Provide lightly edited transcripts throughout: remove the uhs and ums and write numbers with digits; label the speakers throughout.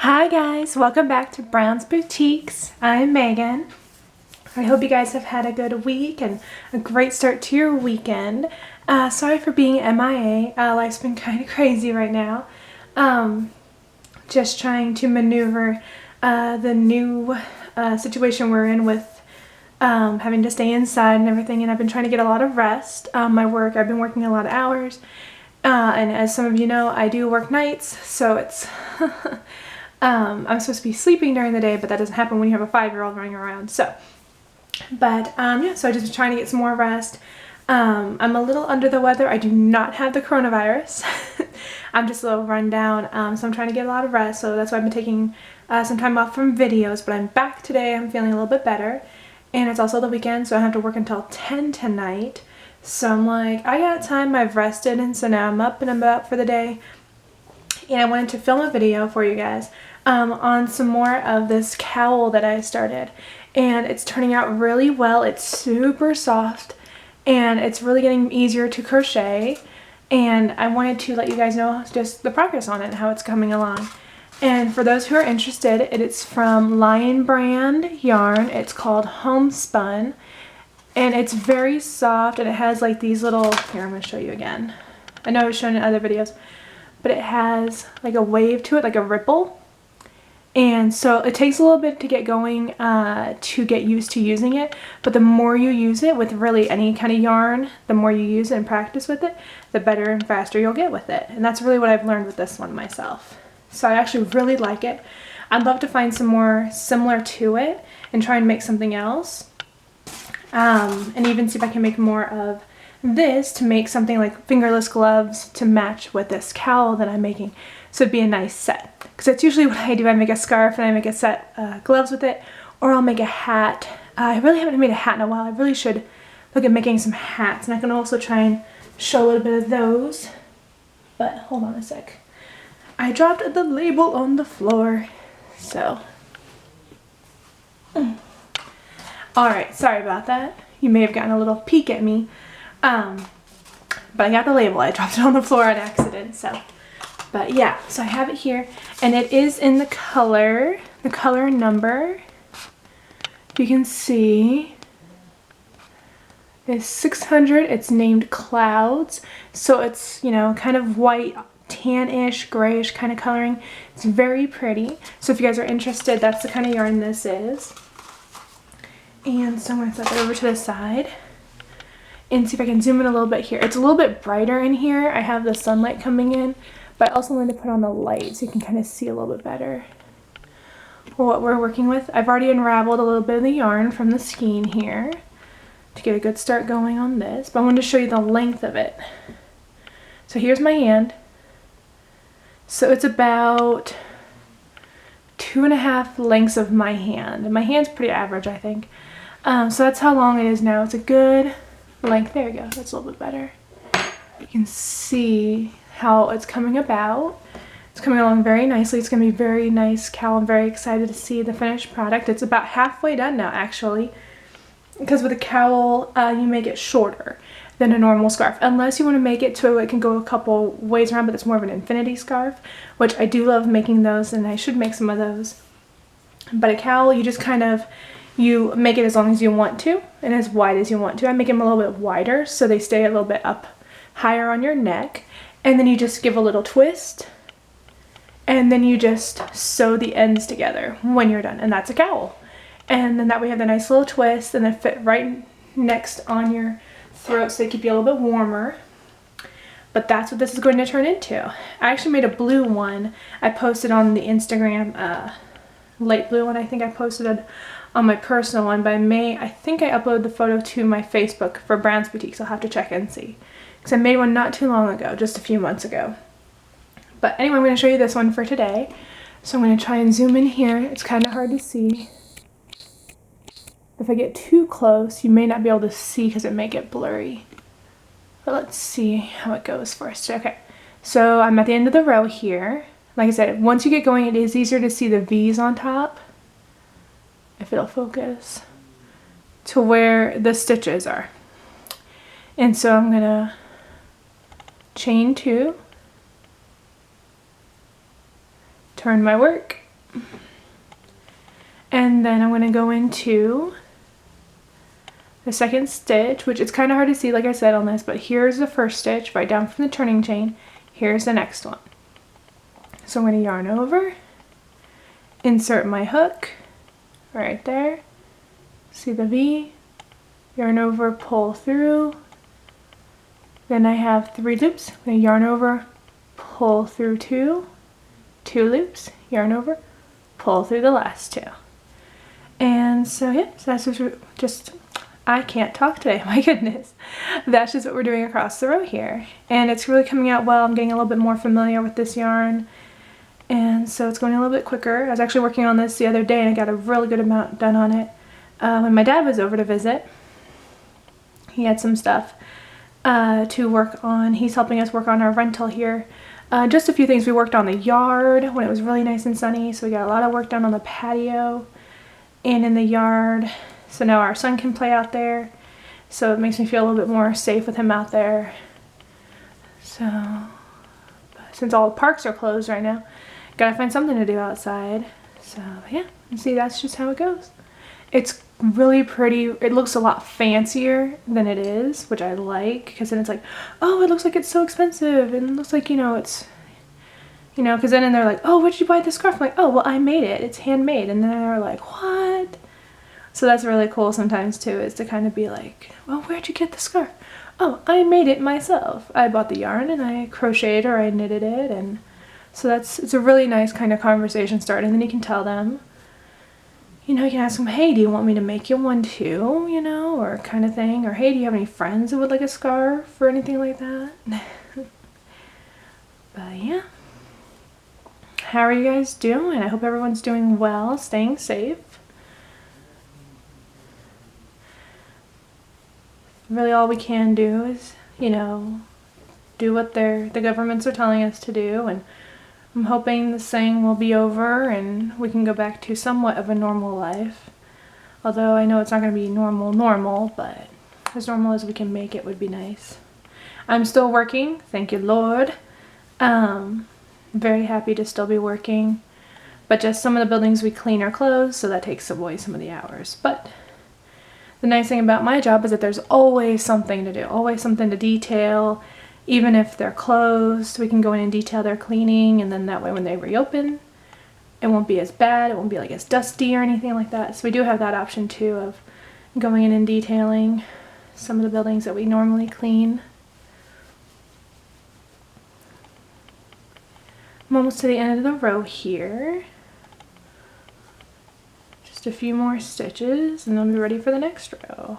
Speaker 1: Hi guys, welcome back to Brown's Boutiques. I'm Megan. I hope you guys have had a good week and a great start to your weekend. Sorry for being MIA. Life's been kind of crazy right now. Just trying to maneuver the new situation we're in with having to stay inside and everything, and I've been trying to get a lot of rest. I've been working a lot of hours, and as some of you know, I do work nights, so it's I'm supposed to be sleeping during the day, but that doesn't happen when you have a 5-year-old running around. So I just been trying to get some more rest. I'm a little under the weather. I do not have the coronavirus. I'm just a little run down, so I'm trying to get a lot of rest, so that's why I've been taking some time off from videos, but I'm back today. I'm feeling a little bit better, and it's also the weekend, so I have to work until 10 tonight. So I'm like, I got time, I've rested, and so now I'm up and about for the day. And I wanted to film a video for you guys on some more of this cowl that I started. And it's turning out really well. It's super soft and it's really getting easier to crochet. And I wanted to let you guys know just the progress on it and how it's coming along. And for those who are interested, it's from Lion Brand yarn. It's called Homespun. And it's very soft, and it has like these little, here I'm going to show you again. I know I've shown it in other videos, but it has like a wave to it, like a ripple. And so it takes a little bit to get going, to get used to using it, but the more you use it with really any kind of yarn, the more you use it and practice with it, the better and faster you'll get with it. And that's really what I've learned with this one myself. So I actually really like it. I'd love to find some more similar to it and try and make something else. And even see if I can make more of this to make something like fingerless gloves to match with this cowl that I'm making. So it'd be a nice set, because that's usually what I do. I make a scarf and I make a set gloves with it, or I'll make a hat. I really haven't made a hat in a while. I really should look at making some hats, and I can also try and show a little bit of those. But hold on a sec. I dropped the label on the floor, so. Alright, sorry about that. You may have gotten a little peek at me. But I got the label. I dropped it on the floor on accident, so. But yeah, so I have it here, and it is in the color number, you can see, is 600. It's named Clouds, so it's, you know, kind of white, tan-ish, grayish kind of coloring. It's very pretty. So if you guys are interested, that's the kind of yarn this is. And so I'm going to set that over to the side and see if I can zoom in a little bit here. It's a little bit brighter in here. I have the sunlight coming in, but I also wanted to put on the light so you can kind of see a little bit better what we're working with. I've already unraveled a little bit of the yarn from the skein here to get a good start going on this, but I wanted to show you the length of it. So here's my hand. So it's about 2.5 lengths of my hand, and my hand's pretty average, I think. So that's how long it is now. It's a good length. There you go. That's a little bit better. You can see how it's coming about. It's coming along very nicely. It's going to be very nice cowl. I'm very excited to see the finished product. It's about halfway done now, actually, because with a cowl, you make it shorter than a normal scarf, unless you want to make it so it can go a couple ways around, but it's more of an infinity scarf, which I do love making those, and I should make some of those. But a cowl, you just kind of, you make it as long as you want to and as wide as you want to. I make them a little bit wider so they stay a little bit up higher on your neck, and then you just give a little twist, and then you just sew the ends together when you're done, and that's a cowl. And then that way you have the nice little twist, and then fit right next on your throat so they keep you a little bit warmer. But that's what this is going to turn into. I actually made a blue one. I posted on the Instagram, light blue one. I think I posted it on my personal one, but I think I uploaded the photo to my Facebook for Brown's Boutiques. I'll have to check and see, because I made one not too long ago, just a few months ago. But anyway, I'm going to show you this one for today. So I'm going to try and zoom in here. It's kind of hard to see. If I get too close, you may not be able to see because it may get blurry. But let's see how it goes first. Okay, so I'm at the end of the row here. Like I said, once you get going, it is easier to see the V's on top, if it'll focus, to where the stitches are. And so I'm gonna chain 2, turn my work, And then I'm going to go into the second stitch, which it's kind of hard to see like I said on this, but here's the first stitch right down from the turning chain. Here's the next one. So I'm going to yarn over, insert my hook right there, see the V, yarn over, pull through, then I have 3 loops. I'm going to yarn over, pull through 2 loops, yarn over, pull through the last 2. And so yeah, so that's just I can't talk today, my goodness. That's just what we're doing across the row here. And it's really coming out well. I'm getting a little bit more familiar with this yarn. And so it's going a little bit quicker. I was actually working on this the other day and I got a really good amount done on it. When my dad was over to visit, he had some stuff to work on. He's helping us work on our rental here. Just a few things. We worked on the yard when it was really nice and sunny. So we got a lot of work done on the patio and in the yard. So now our son can play out there. So it makes me feel a little bit more safe with him out there. So, since all the parks are closed right now, gotta find something to do outside. So yeah, and see, that's just how it goes. It's really pretty. It looks a lot fancier than it is, which I like, because then it's like, oh, it looks like it's so expensive, and it looks like, you know, it's, you know, because then they're like, oh, where'd you buy this scarf? I'm like, oh, well, I made it. It's handmade. And then they're like, what? So that's really cool sometimes too, is to kind of be like, well, where'd you get the scarf? Oh, I made it myself. I bought the yarn and I crocheted or I knitted it, and so it's a really nice kind of conversation start. And then you can tell them, you know, you can ask them, hey, do you want me to make you one too, you know, or kind of thing, or hey, do you have any friends that would like a scarf or anything like that? But yeah, how are you guys doing? I hope everyone's doing well, staying safe. Really all we can do is, you know, do what the governments are telling us to do, and I'm hoping this thing will be over and we can go back to somewhat of a normal life. Although I know it's not going to be normal, but as normal as we can make it would be nice. I'm still working, thank you Lord. Very happy to still be working, but just some of the buildings we clean are closed, so that takes away some of the hours. But the nice thing about my job is that there's always something to do, always something to detail. Even if they're closed, we can go in and detail their cleaning, and then that way when they reopen, it won't be as bad, it won't be like as dusty or anything like that. So we do have that option too of going in and detailing some of the buildings that we normally clean. I'm almost to the end of the row here. Just a few more stitches and then I'll be ready for the next row.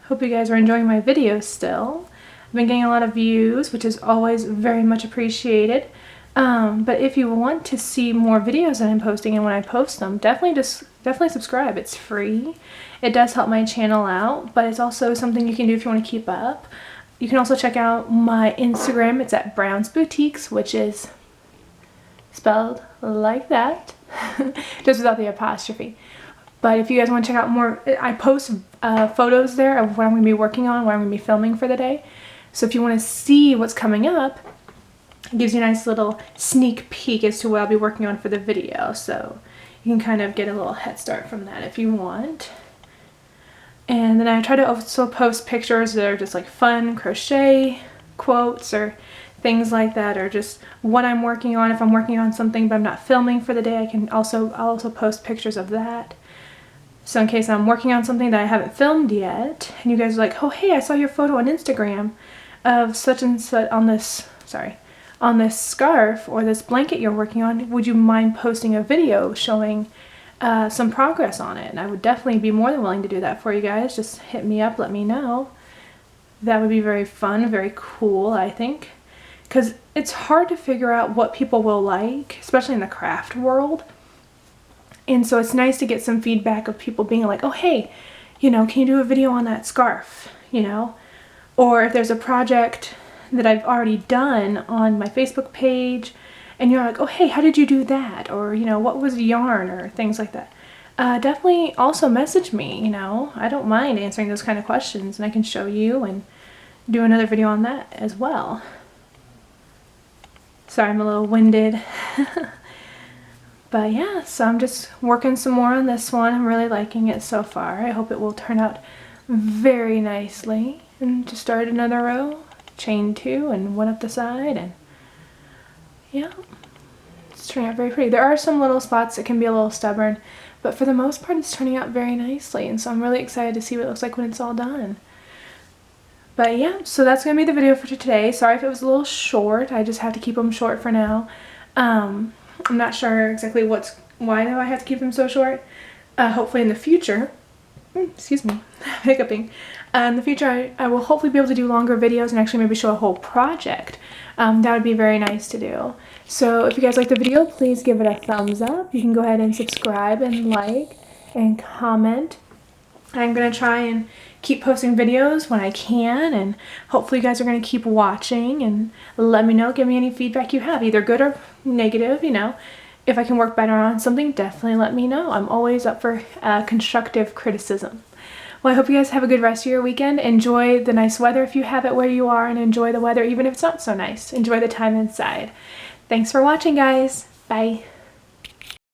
Speaker 1: Hope you guys are enjoying my videos still. I've been getting a lot of views, which is always very much appreciated. But if you want to see more videos that I'm posting, and when I post them, definitely subscribe. It's free. It does help my channel out, but it's also something you can do if you want to keep up. You can also check out my Instagram. It's at Brown's Boutiques, which is spelled like that, just without the apostrophe. But if you guys want to check out more, I post photos there of what I'm going to be working on, what I'm going to be filming for the day. So if you want to see what's coming up, it gives you a nice little sneak peek as to what I'll be working on for the video. So you can kind of get a little head start from that if you want. And then I try to also post pictures that are just like fun crochet quotes or things like that, or just what I'm working on. If I'm working on something but I'm not filming for the day, I'll also post pictures of that. So in case I'm working on something that I haven't filmed yet, and you guys are like, oh hey, I saw your photo on Instagram of such and such on this scarf or this blanket you're working on, would you mind posting a video showing some progress on it? And I would definitely be more than willing to do that for you guys. Just hit me up, let me know. That would be very fun, very cool, I think. Because it's hard to figure out what people will like, especially in the craft world. And so it's nice to get some feedback of people being like, oh hey, you know, can you do a video on that scarf, you know? Or if there's a project that I've already done on my Facebook page and you're like, oh hey, how did you do that? Or, you know, what was the yarn, or things like that. Definitely also message me, you know. I don't mind answering those kind of questions, and I can show you and do another video on that as well. Sorry, I'm a little winded. But yeah, so I'm just working some more on this one. I'm really liking it so far. I hope it will turn out very nicely. And just start another row, chain 2 and 1 up the side, and yeah, it's turning out very pretty. There are some little spots that can be a little stubborn, but for the most part it's turning out very nicely, and so I'm really excited to see what it looks like when it's all done. But yeah, so that's going to be the video for today. Sorry if it was a little short. I just have to keep them short for now. I'm not sure exactly why though I have to keep them so short. Hopefully in the future, excuse me, hiccuping. In the future I will hopefully be able to do longer videos and actually maybe show a whole project. That would be very nice to do. So if you guys like the video, please give it a thumbs up. You can go ahead and subscribe and like and comment. I'm going to try and keep posting videos when I can, and hopefully you guys are going to keep watching and let me know, give me any feedback you have, either good or negative, you know. If I can work better on something, definitely let me know. I'm always up for constructive criticism. Well, I hope you guys have a good rest of your weekend. Enjoy the nice weather if you have it where you are, and enjoy the weather even if it's not so nice. Enjoy the time inside. Thanks for watching, guys. Bye.